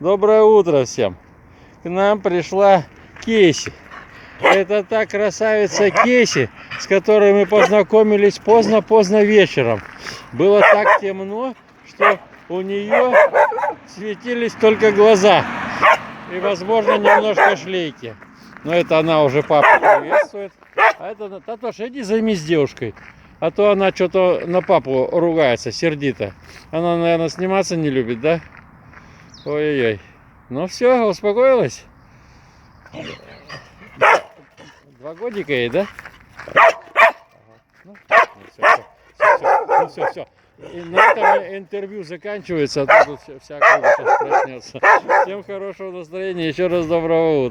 Доброе утро всем. К нам пришла Кейси. Это та красавица Кейси, с которой мы познакомились поздно-поздно вечером. Было так темно, что у нее светились только глаза. И, возможно, немножко шлейки. Но это она уже папу приветствует. А это, Татоша, иди займись девушкой. А то она что-то на папу ругается, сердито. Она, наверное, сниматься не любит, да? Ой-ой-ой. Ну все, успокоилась? 2 годика ей, да? Ну все. И на этом интервью заканчивается, а то тут вся округа сейчас проснется. Всем хорошего настроения, еще раз доброго утра.